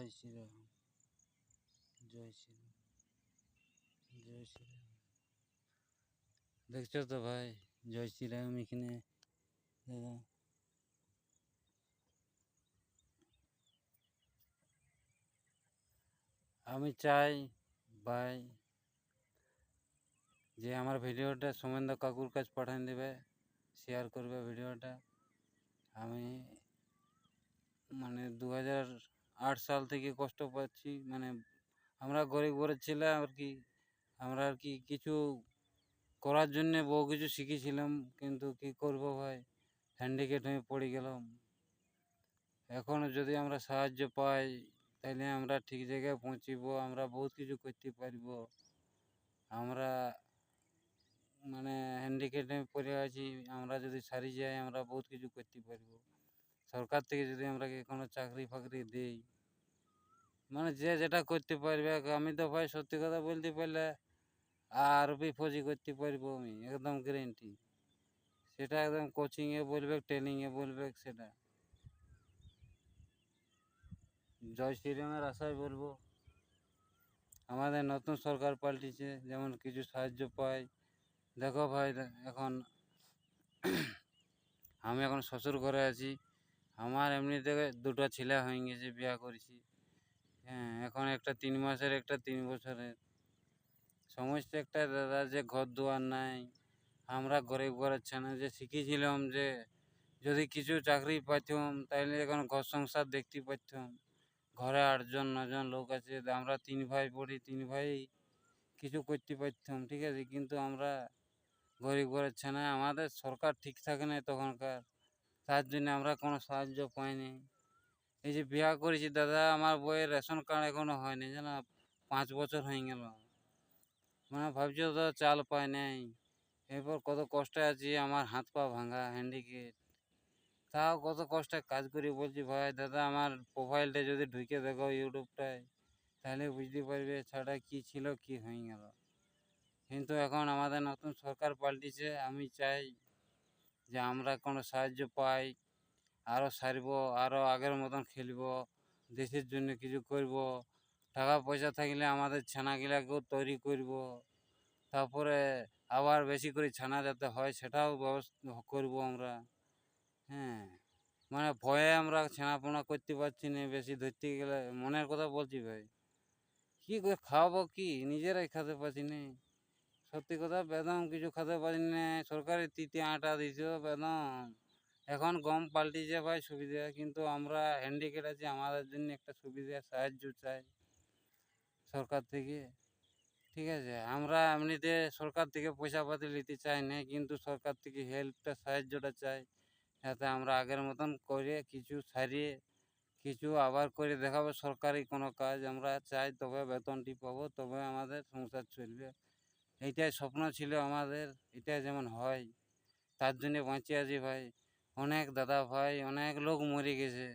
জয় শ্রীরাম, জয় শ্রীরাম, জয় শ্রীরাম। দেখছো তো ভাই, জয় শ্রীরাম এখানে দাদা। আমি চাই ভাই যে আমার ভিডিওটা সোমেন্দা কাকুর কাছে পাঠান দেবে, শেয়ার করবে ভিডিওটা। আমি মানে 2008 সাল থেকে কষ্ট পাচ্ছি, মানে আমরা গরিব ঘরের ছেলে আর কি। আমরা আর কি কিছু করার জন্যে বহু কিছু শিখেছিলাম, কিন্তু কি করব ভাই, হ্যান্ডিক্যাপ হয়ে পড়ে গেলাম। এখনও যদি আমরা সাহায্য পাই তাহলে আমরা ঠিক জায়গায় পৌঁছিব, আমরা বহুত কিছু করতে পারব। আমরা মানে হ্যান্ডিক্যাপে পড়ে আছি, আমরা যদি সারি যাই আমরা বহুত কিছু করতে পারব। সরকার থেকে যদি আমরা কোনো চাকরি ফাকরি দেই, মানে যে যেটা করতে পারবে। আমি তো ভাই সত্যি কথা বলতে পারলে আরবি ফৌজি করতে পারবো, আমি একদম গ্যারেন্টি। সেটা একদম কোচিংয়ে বলবে, ট্রেনিংয়ে বলবে, সেটা জয় শ্রীরামের আশায় বলবো। আমাদের নতুন সরকার পাল্টিছে, যেমন কিছু সাহায্য পাই। দেখো ভাই, এখন আমি এখন শ্বশুর ঘরে আছি। আমার এমনিতে দুটো ছেলে হয়ে গেছে, বিয়ে করেছি। হ্যাঁ, এখন একটা 3 মাসের, একটা 3 বছরের। সমস্যা একটা দাদা, যে ঘর দুয়ার নাই। আমরা গরিব ঘরের ছেলে, যে শিখেছিলাম যে যদি কিছু চাকরি পাইতাম তাহলে এখন ঘর সংসার দেখতে পারতাম। ঘরে 8জন 9জন লোক আছে, আমরা 3 ভাই পড়ি, 3 ভাই কিছু করতে পারতাম, ঠিক আছে। কিন্তু আমরা গরিব ঘরের ছেলে, আমাদের সরকার ঠিক থাকে না তখনকার, তার জন্য আমরা কোনো সাহায্য পাইনি। এই যে বিয়ে করেছি দাদা, আমার বইয়ের রেশন কার্ড এখনো হয়নি, জানো। 5 বছর হয়ে গেল, মানে ভাবছো তো, চাল পাই নাই। এরপর কত কষ্টে আছি, আমার হাত পা ভাঙা, হ্যান্ডিক্যাপ। তাও কত কষ্টে কাজ করি। বলছি ভাই দাদা, আমার প্রোফাইলটা যদি ঢুকে দেখো ইউটিউবটায়, তাহলে বুঝতে পারবে ছাড়া কি ছিল, কি হয়ে গেল। কিন্তু এখন আমাদের নতুন সরকার পাল্টিছে, আমি চাই যে আমরা কোনো সাহায্য পাই, আরও সারব, আরও আগের মতন খেলব, দেশের জন্য কিছু করব। টাকা পয়সা থাকলে আমাদের ছানাগুলাকেও তৈরি করব। তারপরে আবার বেশি করে ছানা যাতে হয় সেটাও ব্যবস্থা করব আমরা। হ্যাঁ, মানে ভয়ে আমরা ছানাপোনা করতে পারছি না, বেশি ধরতে গেলে। মনের কথা বলছি ভাই, কী করে খাওয়াবো, কি নিজেরাই খেতে পারছি না। সত্যি কথা, বেদম কিছু খেতে পারি না। সরকারি তিতে আটা দিছে, বেদম। এখন গম পাল্টিছে ভাই, সুবিধা। কিন্তু আমরা হ্যান্ডিক্যাপ আছি, আমাদের জন্য একটা সুবিধা, সাহায্য চাই সরকার থেকে, ঠিক আছে। আমরা এমনিতে সরকার থেকে পয়সা পাতি নিতে চাই না, কিন্তু সরকার থেকে হেল্পটা, সাহায্যটা চাই, যাতে আমরা আগের মতন করে কিছু সারিয়ে কিছু আবার করে দেখাবো। সরকারি কোনো কাজ আমরা চাই, তবে বেতনটি পাবো, তবে আমাদের সংসার চলবে। এইটাই স্বপ্ন ছিল আমাদের, এটা যেমন হয়, তার জন্যে বাঁচিয়ে আছি ভাই। অনেক দাদা ভাই, অনেক লোক মরে গেছে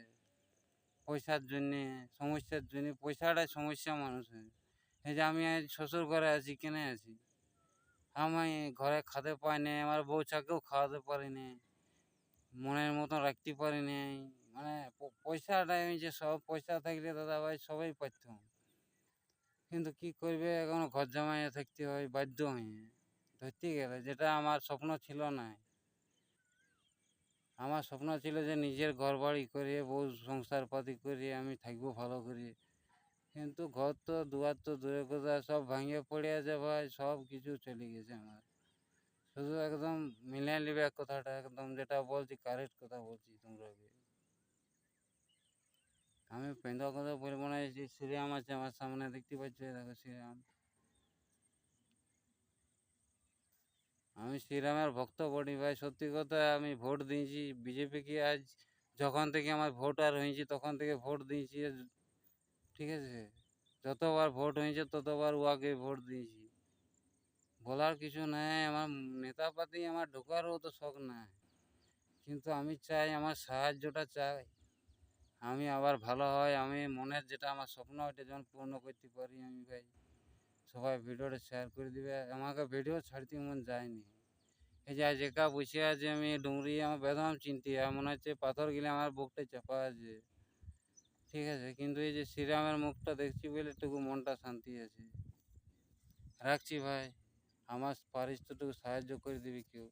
পয়সার জন্যে, সমস্যার জন্যে। পয়সাটাই সমস্যা মানুষের। এই যে আমি আজ শ্বশুর ঘরে আছি, কেনে আছি, আমি ঘরে খেতে পাই না, আমার বউ চাকেও খাওয়াতে পারি না, মনের মতন রাখতে পারি নাই। মানে পয়সাটাই, আমি যে সব পয়সা থাকলে দাদা ভাই সবাই পারতাম, কিন্তু কি করবে, এখন ঘর জামাইয়ে থাকতে হয় বাধ্য হয়ে। ধরতে গেলে যেটা আমার স্বপ্ন ছিল না। আমার স্বপ্ন ছিল যে নিজের ঘর বাড়ি করে, বউ সংসার পাতি করে আমি থাকবো ভালো করে। কিন্তু ঘর তো দুয়ার তো দূরের কথা, সব ভাঙিয়ে পড়ে আছে ভাই, সব কিছু চলে গেছে আমার। শুধু একদম মিলিয়ে নিবে কথাটা, একদম যেটা বলছি কারেক্ট কথা বলছি তোমরা। আমি পেঁদা কথা বলবো না। যে শ্রীরাম আছে আমার সামনে, দেখতে পাচ্ছ, দেখো শ্রীরাম। আমি শ্রীরামের ভক্ত বলি ভাই, সত্যি কথা। আমি ভোট দিয়েছি বিজেপিকে। আজ যখন থেকে আমার ভোটার হয়েছি তখন থেকে ভোট দিয়েছি, ঠিক আছে। যতবার ভোট হয়েছে ততবার ওয়াকে ভোট দিয়েছি। বলার কিছু নাই, আমার নেতাপাতি আমার ঢোকারও তো শখ নাই, কিন্তু আমি চাই, আমার সাহায্যটা চাই, আমি আবার ভালো হয়। আমি মনের যেটা আমার স্বপ্ন, ওইটা যেমন পূর্ণ করতে পারি আমি ভাই। সবাই ভিডিওটা শেয়ার করে দিবে। আমাকে ভিডিও ছাড়তে মন যায়নি। এই যে আজ একা বসে আছে, আমি ডুংরি, আমার বেদম চিনতে হয়, মনে হচ্ছে পাথর গেলে আমার বুকটা চাপা আছে। ঠিক আছে, কিন্তু এই যে শ্রীরামের মুখটা দেখছি বলে একটু মনটা শান্তি আছে। রাখছি ভাই, আমার পারিস তো একটু সাহায্য করে দিবি কেউ।